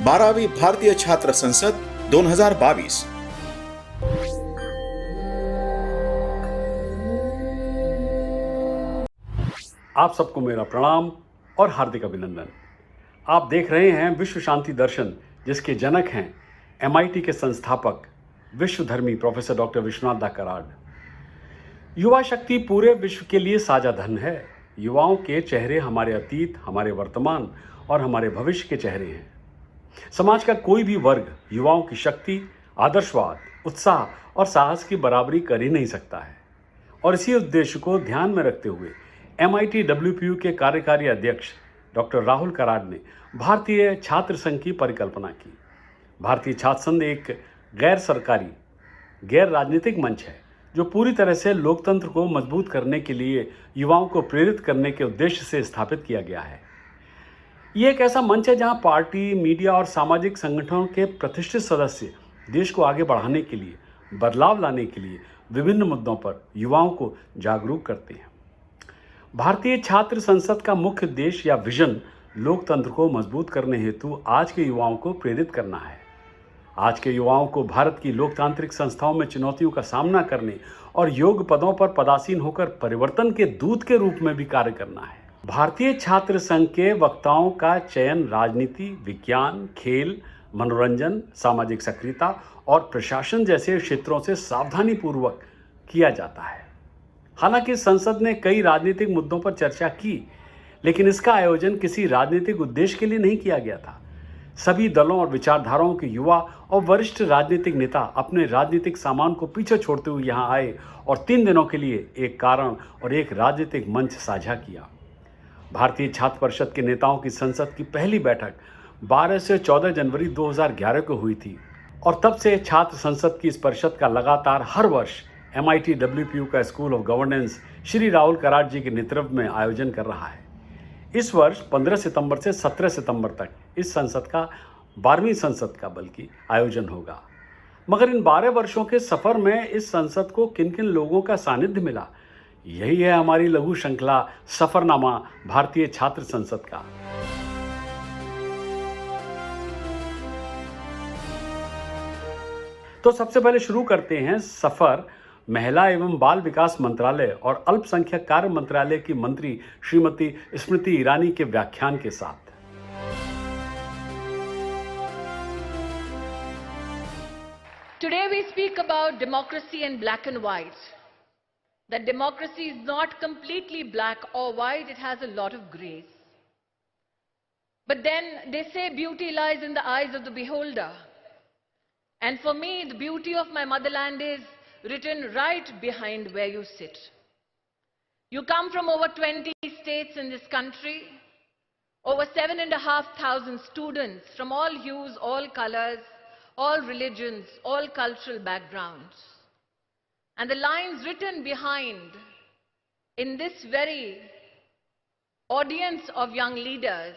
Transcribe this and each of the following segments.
12वीं भारतीय छात्र संसद 2022। आप सबको मेरा प्रणाम और हार्दिक अभिनंदन। आप देख रहे हैं विश्व शांति दर्शन, जिसके जनक हैं MIT के संस्थापक विश्वधर्मी प्रोफेसर डॉक्टर विश्वनाथ कराड। युवा शक्ति पूरे विश्व के लिए साझा धन है। युवाओं के चेहरे हमारे अतीत, हमारे वर्तमान और हमारे भविष्य के चेहरे हैं। समाज का कोई भी वर्ग युवाओं की शक्ति, आदर्शवाद, उत्साह और साहस की बराबरी कर ही नहीं सकता है। और इसी उद्देश्य को ध्यान में रखते हुए MIT WPU के कार्यकारी अध्यक्ष डॉक्टर राहुल कराड ने भारतीय छात्र संघ की परिकल्पना की। भारतीय छात्र संघ एक गैर सरकारी, गैर राजनीतिक मंच है जो पूरी तरह से लोकतंत्र को मजबूत करने के लिए युवाओं को प्रेरित करने के उद्देश्य से स्थापित किया गया है। ये एक ऐसा मंच है जहां पार्टी, मीडिया और सामाजिक संगठनों के प्रतिष्ठित सदस्य देश को आगे बढ़ाने के लिए, बदलाव लाने के लिए विभिन्न मुद्दों पर युवाओं को जागरूक करते हैं। भारतीय छात्र संसद का मुख्य उद्देश्य या विजन लोकतंत्र को मजबूत करने हेतु आज के युवाओं को प्रेरित करना है। आज के युवाओं को भारत की लोकतांत्रिक संस्थाओं में चुनौतियों का सामना करने और योग्य पदों पर पदासीन होकर परिवर्तन के दूत के रूप में भी कार्य करना है। भारतीय छात्र संघ के वक्ताओं का चयन राजनीति, विज्ञान, खेल, मनोरंजन, सामाजिक सक्रियता और प्रशासन जैसे क्षेत्रों से सावधानी पूर्वक किया जाता है। हालांकि संसद ने कई राजनीतिक मुद्दों पर चर्चा की, लेकिन इसका आयोजन किसी राजनीतिक उद्देश्य के लिए नहीं किया गया था। सभी दलों और विचारधाराओं के युवा और वरिष्ठ राजनीतिक नेता अपने राजनीतिक सामान को पीछे छोड़ते हुए यहाँ आए और 3 दिनों के लिए एक कारण और एक राजनीतिक मंच साझा किया। भारतीय छात्र परिषद के नेताओं की संसद की पहली बैठक 12 से 14 जनवरी 2011 को हुई थी और तब से छात्र संसद की इस परिषद का लगातार हर वर्ष MIT WPU का school of governance Shri Rahul Karad ji के नेतृत्व में आयोजन कर रहा है। इस वर्ष 15 सितंबर से 17 सितंबर तक इस संसद का 12वीं संसद का बल्कि आयोजन होगा। मगर इन 12 वर्षों के सफर में इस संसद को किन किन लोगों का सानिध्य मिला, यही है हमारी लघु श्रृंखला सफरनामा भारतीय छात्र संसद का। तो सबसे पहले शुरू करते हैं सफर महिला एवं बाल विकास मंत्रालय और अल्पसंख्यक कार्य मंत्रालय की मंत्री श्रीमती स्मृति ईरानी के व्याख्यान के साथ। Today we speak about democracy in black and white. That democracy is not completely black or white, it has a lot of grays. But then they say beauty lies in the eyes of the beholder. And for me, the beauty of my motherland is written right behind where you sit. You come from over 20 states in this country, over 7,500 students from all hues, all colors, all religions, all cultural backgrounds. And the lines written behind in this very audience of young leaders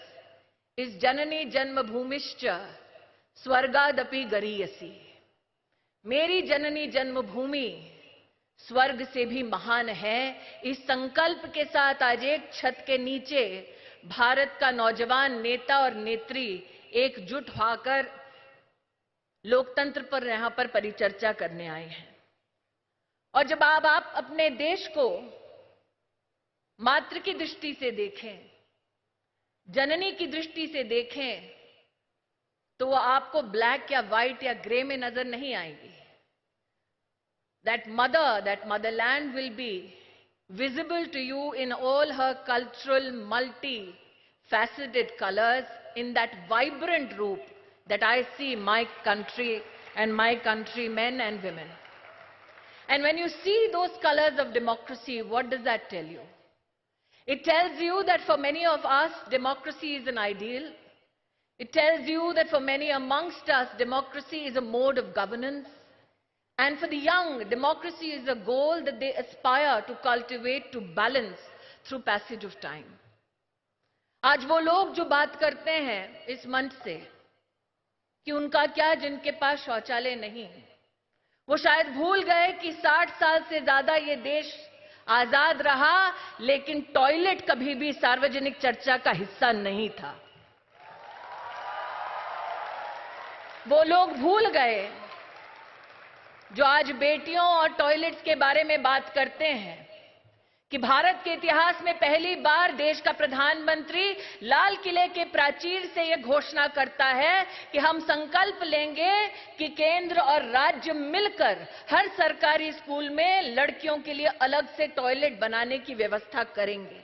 is Janani Janmabhumischa Swargadapi Gariyasi. मेरी जननी जन्मभूमि स्वर्ग से भी महान है। इस संकल्प के साथ आज एक छत के नीचे भारत का नौजवान नेता और नेत्री एकजुट होकर लोकतंत्र पर यहां पर परिचर्चा करने आए हैं। और जब आप अपने देश को मातृ की दृष्टि से देखें, जननी की दृष्टि से देखें, तो वो आपको ब्लैक या व्हाइट या ग्रे में नजर नहीं आएगी। That motherland will be visible to you in all her cultural, multi-faceted colors, in that vibrant roop that I see my country and my countrymen and women. And when you see those colors of democracy, what does that tell you? It tells you that for many of us, democracy is an ideal. It tells you that for many amongst us, democracy is a mode of governance. And for the young, democracy is a goal that they aspire to cultivate, to balance through passage of time. आज वो लोग जो बात करते हैं इस मंच से कि उनका क्या जिनके पास शौचालय नहीं है, वो शायद भूल गए कि 60 साल से ज्यादा ये देश आजाद रहा, लेकिन टॉयलेट कभी भी सार्वजनिक चर्चा का हिस्सा नहीं था। वो लोग भूल गए जो आज बेटियों और टॉयलेट्स के बारे में बात करते हैं कि भारत के इतिहास में पहली बार देश का प्रधानमंत्री लाल किले के प्राचीर से यह घोषणा करता है कि हम संकल्प लेंगे कि केंद्र और राज्य मिलकर हर सरकारी स्कूल में लड़कियों के लिए अलग से टॉयलेट बनाने की व्यवस्था करेंगे।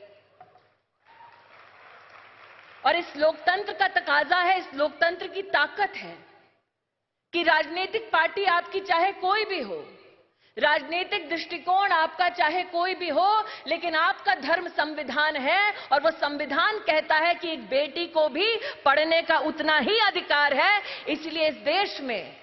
और इस लोकतंत्र का तकाजा है, इस लोकतंत्र की ताकत है कि राजनीतिक पार्टी आपकी चाहे कोई भी हो, राजनीतिक दृष्टिकोण आपका चाहे कोई भी हो, लेकिन आपका धर्म संविधान है और वो संविधान कहता है कि एक बेटी को भी पढ़ने का उतना ही अधिकार है। इसलिए इस देश में,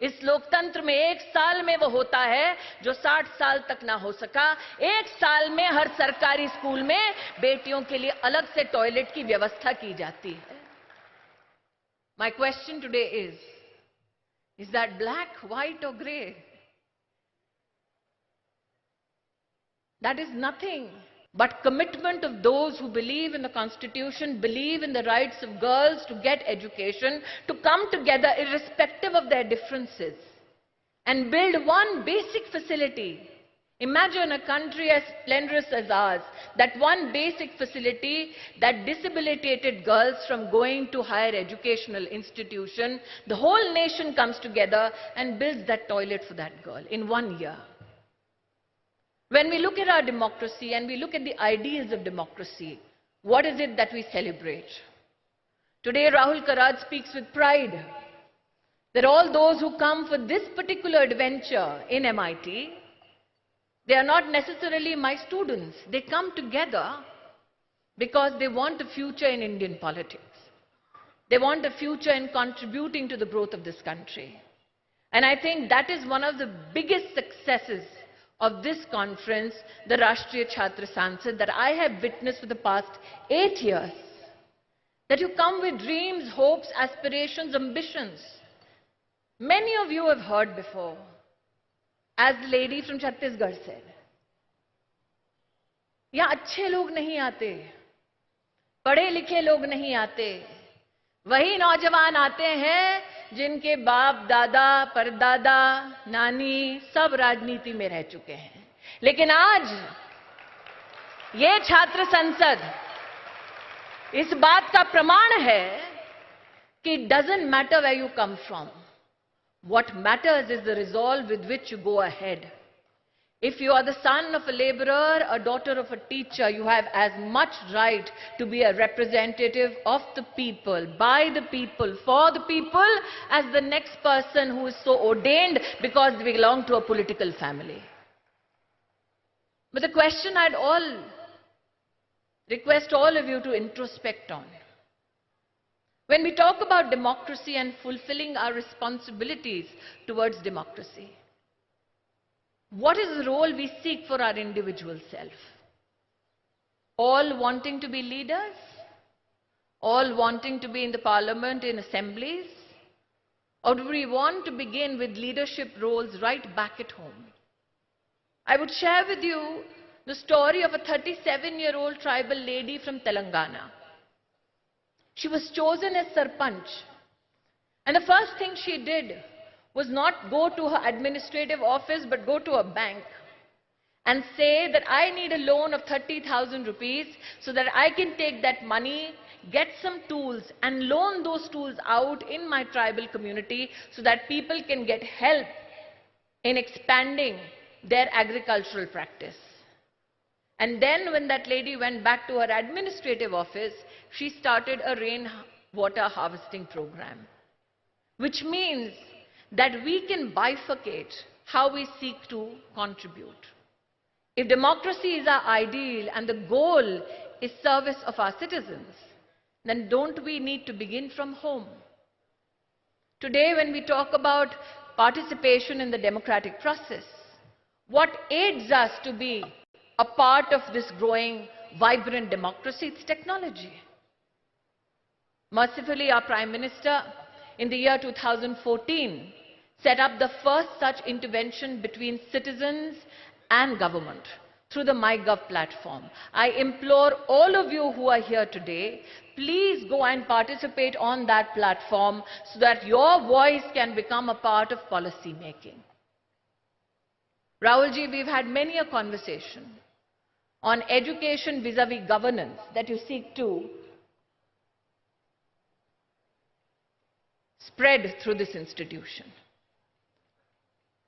इस लोकतंत्र में एक साल में वो होता है जो 60 साल तक ना हो सका। एक साल में हर सरकारी स्कूल में बेटियों के लिए अलग से टॉयलेट की व्यवस्था की जाती है। My question today is that black, white or gray? That is nothing but commitment of those who believe in the Constitution, believe in the rights of girls to get education, to come together irrespective of their differences and build one basic facility. Imagine a country as splendorous as ours, that one basic facility that disabilitated girls from going to higher educational institution. The whole nation comes together and builds that toilet for that girl in 1 year. When we look at our democracy and we look at the ideals of democracy, what is it that we celebrate? Today, Rahul Karad speaks with pride that all those who come for this particular adventure in MIT, they are not necessarily my students. They come together because they want a future in Indian politics. They want a future in contributing to the growth of this country. And I think that is one of the biggest successes of this conference, the Bhartiya Chhatra Sansad, that I have witnessed for the past 8 years. That you come with dreams, hopes, aspirations, ambitions. Many of you have heard before, as the lady from Chhattisgarh said, यहाँ अच्छे लोग नहीं आते, पढ़े लिखे लोग नहीं आते, वही नौजवान आते हैं जिनके बाप दादा परदादा नानी सब राजनीति में रह चुके हैं। लेकिन आज ये छात्र संसद इस बात का प्रमाण है कि it doesn't matter where you come from. What matters is the resolve with which you go ahead. If you are the son of a laborer, a daughter of a teacher, you have as much right to be a representative of the people, by the people, for the people, as the next person who is so ordained because they belong to a political family. But the question I'd request all of you to introspect on. When we talk about democracy and fulfilling our responsibilities towards democracy, what is the role we seek for our individual self? All wanting to be leaders? All wanting to be in the parliament, in assemblies? Or do we want to begin with leadership roles right back at home? I would share with you the story of a 37-year-old tribal lady from Telangana. She was chosen as Sarpanch. And the first thing she did was not go to her administrative office, but go to a bank and say that I need a loan of 30,000 rupees so that I can take that money, get some tools and loan those tools out in my tribal community so that people can get help in expanding their agricultural practice. And then when that lady went back to her administrative office, she started a rainwater harvesting program, which means that we can bifurcate how we seek to contribute. If democracy is our ideal and the goal is service of our citizens, then don't we need to begin from home? Today, when we talk about participation in the democratic process, what aids us to be a part of this growing, vibrant democracy? It's technology. Mercifully, our Prime Minister, in the year 2014, set up the first such intervention between citizens and government, through the MyGov platform. I implore all of you who are here today, please go and participate on that platform so that your voice can become a part of policy making. Rahul ji, we've had many a conversation on education vis-a-vis governance that you seek to spread through this institution.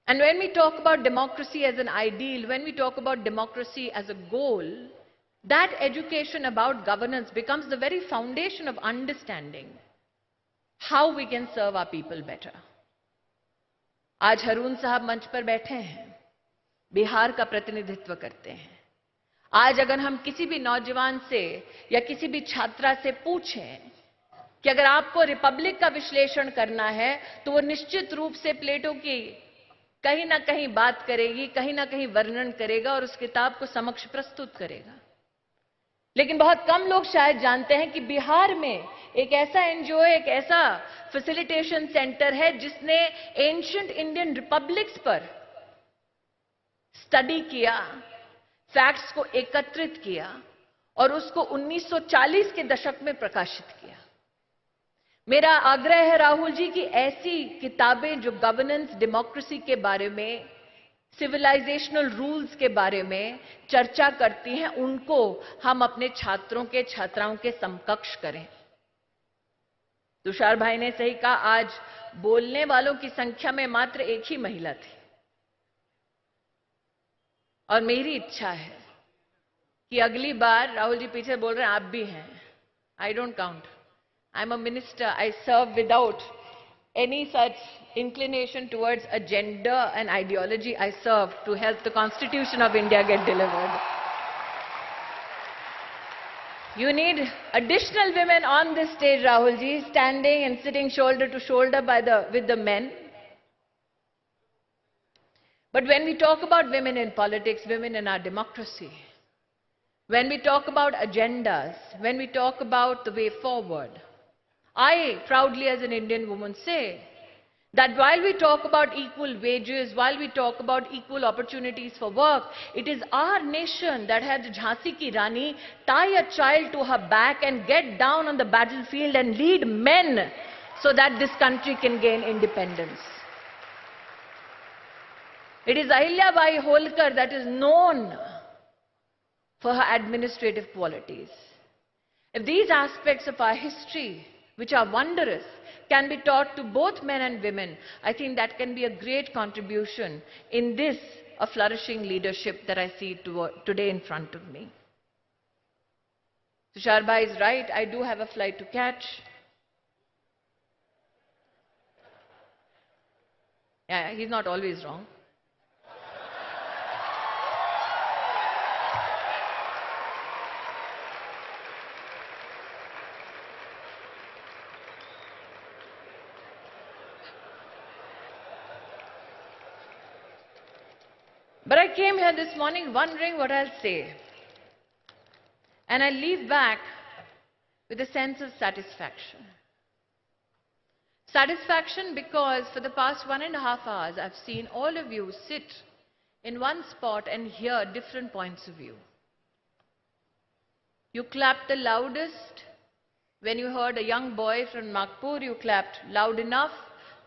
And when we talk about democracy as an ideal, when we talk about democracy as a goal, that education about governance becomes the very foundation of understanding how we can serve our people better. आज हरून साहब मंच पर बैठे हैं, बिहार का प्रतिनिधित्व करते हैं. आज अगर हम किसी भी नौजवान से या किसी भी छात्रा से पूछें कि अगर आपको रिपब्लिक का विश्लेषण करना है, तो वो निश्चित रूप से प्लेटो की कहीं ना कहीं बात करेगी, कहीं ना कहीं वर्णन करेगा और उस किताब को समक्ष प्रस्तुत करेगा. लेकिन बहुत कम लोग शायद जानते हैं कि बिहार में एक ऐसा एनजीओ, एक ऐसा फैसिलिटेशन सेंटर है जिसने एंशिएंट इंडियन रिपब्लिक्स पर स्टडी किया, फैक्ट्स को एकत्रित किया और उसको 1940 के दशक में प्रकाशित किया. मेरा आग्रह है राहुल जी कि ऐसी किताबें जो गवर्नेंस, डेमोक्रेसी के बारे में, सिविलाइजेशनल रूल्स के बारे में चर्चा करती हैं, उनको हम अपने छात्रों के, छात्राओं के समकक्ष करें. तुषार भाई ने सही कहा, आज बोलने वालों की संख्या में मात्र एक ही महिला थी. और मेरी इच्छा है कि अगली बार, राहुल जी पीछे बोल रहे हैं, आप भी हैं. I don't count. I'm a minister. I serve without any such inclination towards a gender and ideology. I serve to help the Constitution of India get delivered. You need additional women on this stage, Rahul ji, standing and sitting shoulder to shoulder with the men. But when we talk about women in politics, women in our democracy, when we talk about agendas, when we talk about the way forward, I proudly as an Indian woman say that while we talk about equal wages, while we talk about equal opportunities for work, it is our nation that had Jhansi ki Rani tie a child to her back and get down on the battlefield and lead men so that this country can gain independence. It is Ahilya Bai Holkar that is known for her administrative qualities. If these aspects of our history, which are wondrous, can be taught to both men and women, I think that can be a great contribution in this a flourishing leadership that I see today in front of me. Tushar Bhai is right, I do have a flight to catch. Yeah, he's not always wrong. But I came here this morning wondering what I'll say. And I leave back with a sense of satisfaction. Satisfaction because for the past 1.5 hours, I've seen all of you sit in one spot and hear different points of view. You clapped the loudest when you heard a young boy from Nagpur. You clapped loud enough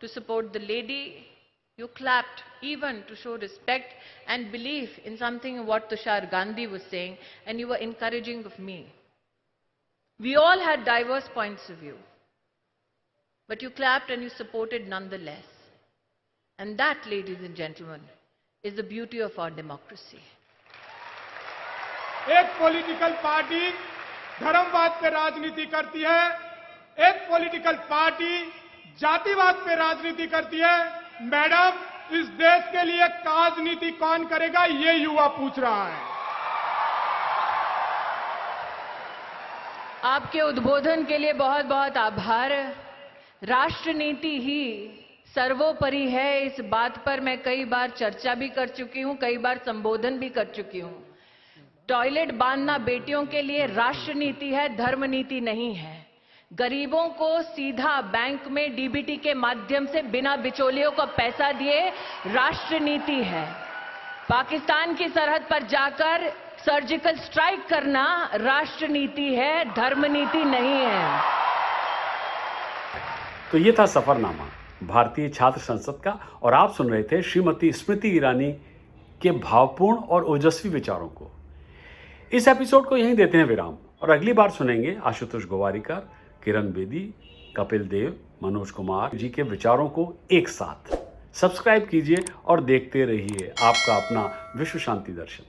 to support the lady. You clapped even to show respect and belief in something of what Tushar Gandhi was saying, and you were encouraging of me. We all had diverse points of view, but you clapped and you supported nonetheless. And that, ladies and gentlemen, is the beauty of our democracy. एक political party धर्मवाद पे राजनीति करती है, एक political party जातिवाद पे राजनीति करती है. मैडम, इस देश के लिए राजनीति कौन करेगा, ये युवा पूछ रहा है. आपके उद्बोधन के लिए बहुत बहुत आभार. राष्ट्रनीति ही सर्वोपरि है, इस बात पर मैं कई बार चर्चा भी कर चुकी हूं, कई बार संबोधन भी कर चुकी हूं. टॉयलेट बांधना बेटियों के लिए राष्ट्रनीति है, धर्मनीति नहीं है. गरीबों को सीधा बैंक में डीबीटी के माध्यम से बिना बिचौलियों को पैसा दिए राष्ट्रनीति है. पाकिस्तान की सरहद पर जाकर सर्जिकल स्ट्राइक करना राष्ट्र नीति है, धर्म नीति नहीं है। तो ये था सफरनामा भारतीय छात्र संसद का, और आप सुन रहे थे श्रीमती स्मृति ईरानी के भावपूर्ण और ओजस्वी विचारों को। इस एपिसोड को यहीं देते हैं विराम, और अगली बार सुनेंगे आशुतोष गोवारिकर, किरण बेदी, कपिल देव, मनोज कुमार जी के विचारों को एक साथ। सब्सक्राइब कीजिए और देखते रहिए आपका अपना विश्व शांति दर्शन।